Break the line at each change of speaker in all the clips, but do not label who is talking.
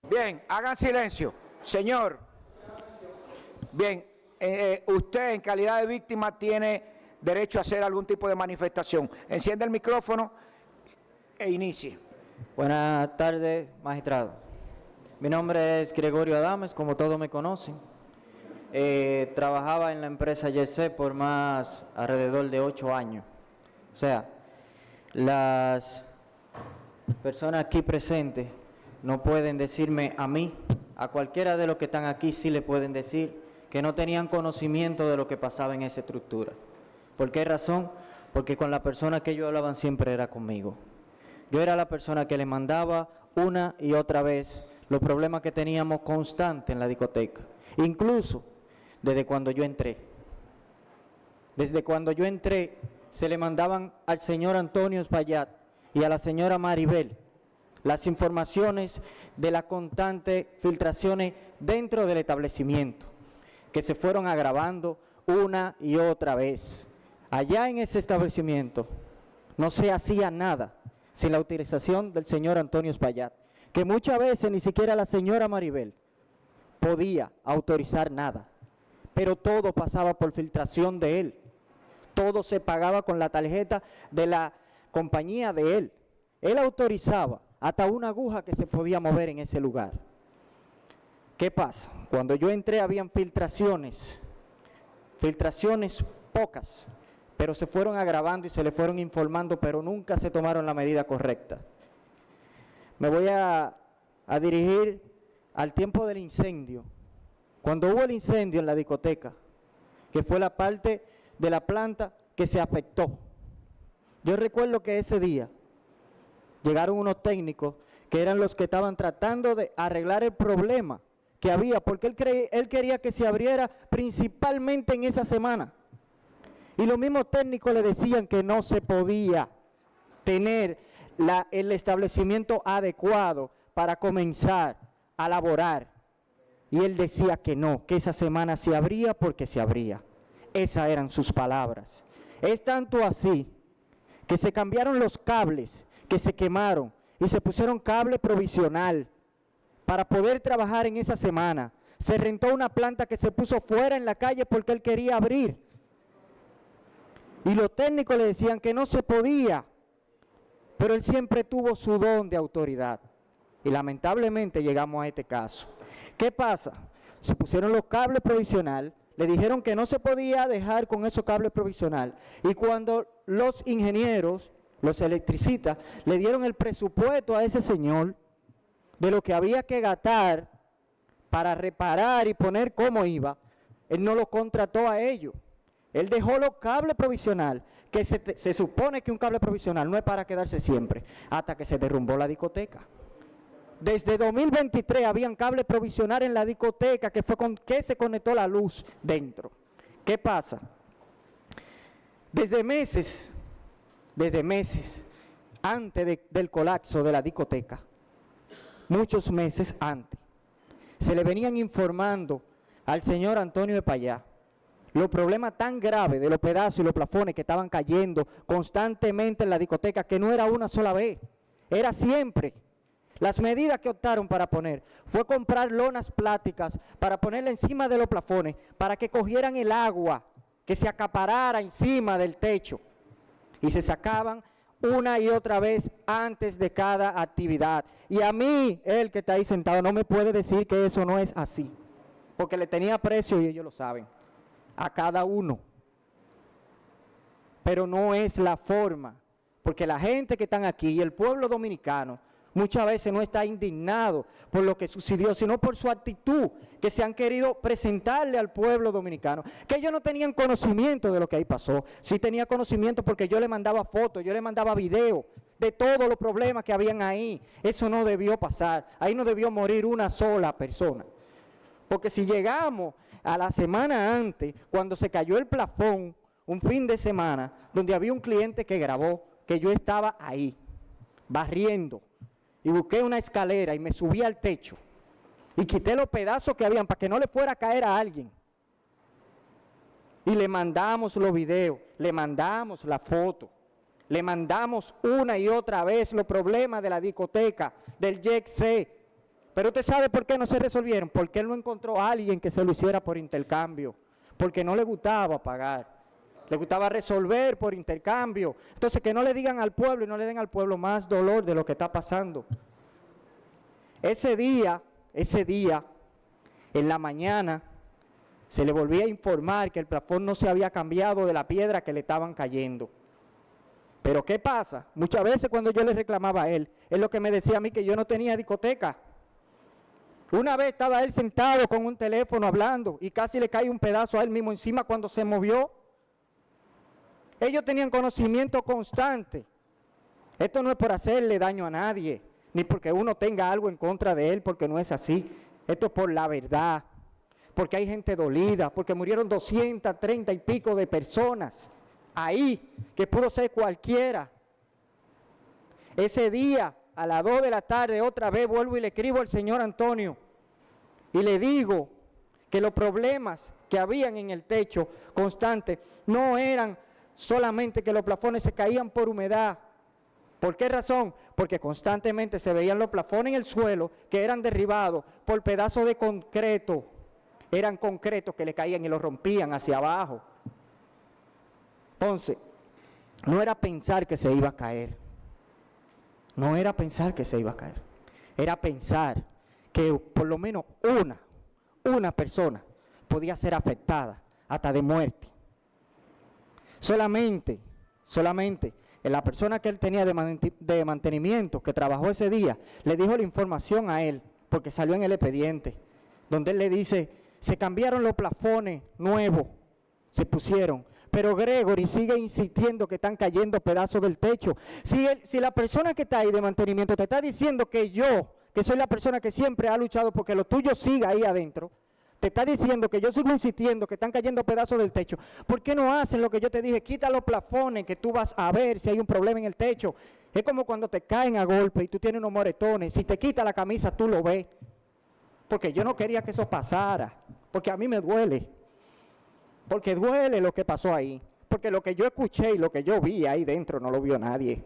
Bien, hagan silencio. Señor, bien, usted en calidad de víctima tiene derecho a hacer algún tipo de manifestación. Enciende el micrófono e inicie.
Buenas tardes, magistrado. Mi nombre es Gregorio Adames, como todos me conocen. Trabajaba en la empresa YC por alrededor de 8 años. O sea, las personas aquí presentes no pueden decirme a mí, a cualquiera de los que están aquí sí le pueden decir que no tenían conocimiento de lo que pasaba en esa estructura. ¿Por qué razón? Porque con la persona que ellos hablaban siempre era conmigo. Yo era la persona que le mandaba una y otra vez los problemas que teníamos constantes en la discoteca. Incluso desde cuando yo entré. Desde cuando yo entré, se le mandaban al señor Antonio Espaillat y a la señora Maribel las informaciones de las constantes filtraciones dentro del establecimiento, que se fueron agravando una y otra vez. Allá en ese establecimiento no se hacía nada sin la autorización del señor Antonio Espaillat, que muchas veces ni siquiera la señora Maribel podía autorizar nada, pero todo pasaba por filtración de él. Todo se pagaba con la tarjeta de la compañía de él. Él autorizaba hasta una aguja que se podía mover en ese lugar. ¿Qué pasa? Cuando yo entré habían filtraciones pocas, pero se fueron agravando y se le fueron informando, pero nunca se tomaron la medida correcta. Me voy a dirigir al tiempo del incendio. Cuando hubo el incendio en la discoteca, que fue la parte de la planta que se afectó. Yo recuerdo que ese día llegaron unos técnicos que eran los que estaban tratando de arreglar el problema que había, porque él quería que se abriera principalmente en esa semana. Y los mismos técnicos le decían que no se podía tener el establecimiento adecuado para comenzar a laborar. Y él decía que no, que esa semana se abría porque se abría. Esas eran sus palabras. Es tanto así que se cambiaron los cables, que se quemaron y se pusieron cable provisional para poder trabajar en esa semana. Se rentó una planta que se puso fuera en la calle porque él quería abrir. Y los técnicos le decían que no se podía, pero él siempre tuvo su don de autoridad. Y lamentablemente llegamos a este caso. ¿Qué pasa? Se pusieron los cables provisional, le dijeron que no se podía dejar con esos cables provisional. Y cuando los ingenieros, los electricistas, le dieron el presupuesto a ese señor de lo que había que gastar para reparar y poner cómo iba, él no lo contrató a ellos. Él dejó los cables provisional, que se supone que un cable provisional no es para quedarse siempre, hasta que se derrumbó la discoteca. Desde 2023 habían cables provisionales en la discoteca, que fue con que se conectó la luz dentro. ¿Qué pasa? Desde meses, antes del colapso de la discoteca, muchos meses antes, se le venían informando al señor Antonio Espaillat los problemas tan graves de los pedazos y los plafones que estaban cayendo constantemente en la discoteca, que no era una sola vez, era siempre. Las medidas que optaron para poner fue comprar lonas plásticas para ponerla encima de los plafones, para que cogieran el agua, que se acaparara encima del techo, y se sacaban una y otra vez antes de cada actividad. Y a mí, el que está ahí sentado, no me puede decir que eso no es así, porque le tenía precio y ellos lo saben, a cada uno. Pero no es la forma, porque la gente que están aquí y el pueblo dominicano muchas veces no está indignado por lo que sucedió, sino por su actitud, que se han querido presentarle al pueblo dominicano, que ellos no tenían conocimiento de lo que ahí pasó. Sí tenía conocimiento porque yo le mandaba fotos, yo le mandaba videos de todos los problemas que habían ahí. Eso no debió pasar, ahí no debió morir una sola persona. Porque si llegamos a la semana antes, cuando se cayó el plafón, un fin de semana, donde había un cliente que grabó que yo estaba ahí, barriendo, y busqué una escalera y me subí al techo y quité los pedazos que habían para que no le fuera a caer a alguien. Y le mandamos los videos, le mandamos la foto, le mandamos una y otra vez los problemas de la discoteca, del YC, Pero usted sabe por qué no se resolvieron. Porque él no encontró a alguien que se lo hiciera por intercambio. Porque no le gustaba pagar. Le gustaba resolver por intercambio. Entonces que no le digan al pueblo y no le den al pueblo más dolor de lo que está pasando. Ese día, en la mañana, se le volvía a informar que el plafón no se había cambiado de la piedra que le estaban cayendo. Pero ¿qué pasa? Muchas veces cuando yo le reclamaba a él, es lo que me decía a mí que yo no tenía discoteca. Una vez estaba él sentado con un teléfono hablando y casi le cae un pedazo a él mismo encima cuando se movió. Ellos tenían conocimiento constante. Esto no es por hacerle daño a nadie, ni porque uno tenga algo en contra de él, porque no es así. Esto es por la verdad, porque hay gente dolida, porque murieron 230 y pico de personas ahí, que pudo ser cualquiera. Ese día, a las 2 de la tarde, otra vez vuelvo y le escribo al señor Antonio y le digo que los problemas que habían en el techo constante no eran solamente que los plafones se caían por humedad. ¿Por qué razón? Porque constantemente se veían los plafones en el suelo que eran derribados por pedazos de concreto. Eran concretos que le caían y los rompían hacia abajo. Entonces, no era pensar que se iba a caer. No era pensar que se iba a caer. Era pensar que por lo menos una persona podía ser afectada hasta de muerte. Solamente la persona que él tenía de mantenimiento, que trabajó ese día, le dijo la información a él, porque salió en el expediente, donde él le dice, se cambiaron los plafones nuevos, se pusieron, pero Gregory sigue insistiendo que están cayendo pedazos del techo. Si la persona que está ahí de mantenimiento te está diciendo que yo, que soy la persona que siempre ha luchado porque lo tuyo siga ahí adentro, te está diciendo que yo sigo insistiendo que están cayendo pedazos del techo, ¿por qué no hacen lo que yo te dije? Quita los plafones que tú vas a ver si hay un problema en el techo. Es como cuando te caen a golpe y tú tienes unos moretones, si te quita la camisa tú lo ves. Porque yo no quería que eso pasara, porque a mí me duele. Porque duele lo que pasó ahí, porque lo que yo escuché y lo que yo vi ahí dentro no lo vio nadie.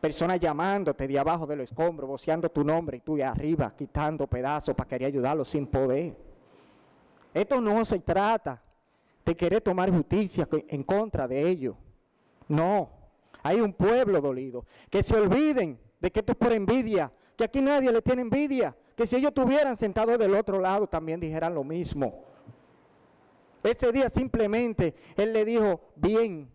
Personas llamándote de abajo de los escombros, voceando tu nombre y tú de arriba, quitando pedazos para querer ayudarlos sin poder. Esto no se trata de querer tomar justicia en contra de ellos. No, hay un pueblo dolido. Que se olviden de que esto es por envidia, que aquí nadie le tiene envidia, que si ellos estuvieran sentados del otro lado también dijeran lo mismo. Ese día simplemente él le dijo, bien,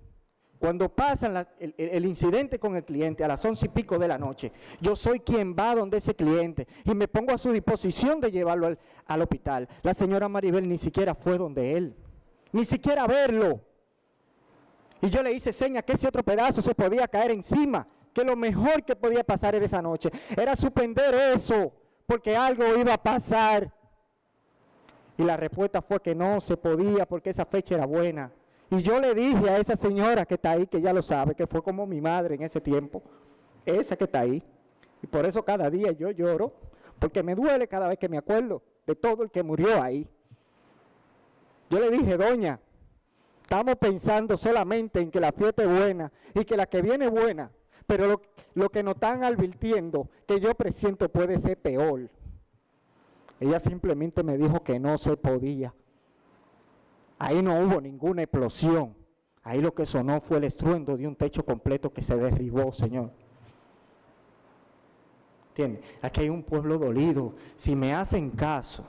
cuando pasa el incidente con el cliente a las 11 y pico de la noche, yo soy quien va donde ese cliente y me pongo a su disposición de llevarlo al hospital. La señora Maribel ni siquiera fue donde él, ni siquiera a verlo. Y yo le hice señas que ese otro pedazo se podía caer encima, que lo mejor que podía pasar en esa noche era suspender eso, porque algo iba a pasar. Y la respuesta fue que no se podía porque esa fecha era buena. Y yo le dije a esa señora que está ahí, que ya lo sabe, que fue como mi madre en ese tiempo, esa que está ahí. Y por eso cada día yo lloro, porque me duele cada vez que me acuerdo de todo el que murió ahí. Yo le dije, doña, estamos pensando solamente en que la fiesta es buena y que la que viene es buena, pero lo que nos están advirtiendo, que yo presiento puede ser peor. Ella simplemente me dijo que no se podía. Ahí no hubo ninguna explosión. Ahí lo que sonó fue el estruendo de un techo completo que se derribó, Señor. ¿Entiendes? Aquí hay un pueblo dolido. Si me hacen caso,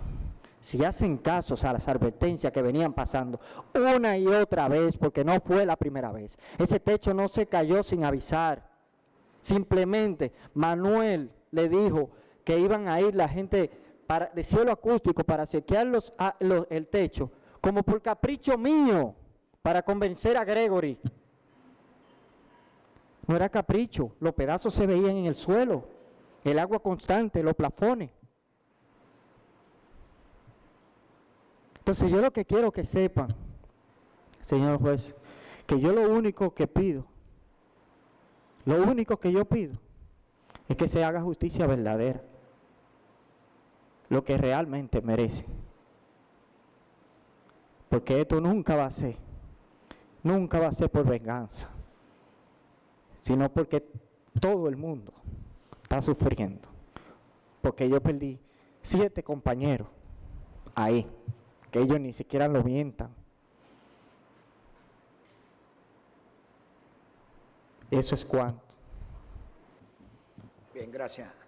si hacen caso a las advertencias que venían pasando una y otra vez, porque no fue la primera vez. Ese techo no se cayó sin avisar. Simplemente Manuel le dijo que iban a ir la gente de cielo acústico para chequear el techo, como por capricho mío, para convencer a Gregory. No era capricho, los pedazos se veían en el suelo, el agua constante, los plafones. Entonces yo lo que quiero que sepan, señor juez, que yo lo único que pido, lo único que yo pido, es que se haga justicia verdadera, lo que realmente merece. Porque esto nunca va a ser por venganza, sino porque todo el mundo está sufriendo. porque yo perdí 7 compañeros ahí, que ellos ni siquiera lo mientan. Eso es cuanto.
Bien, gracias.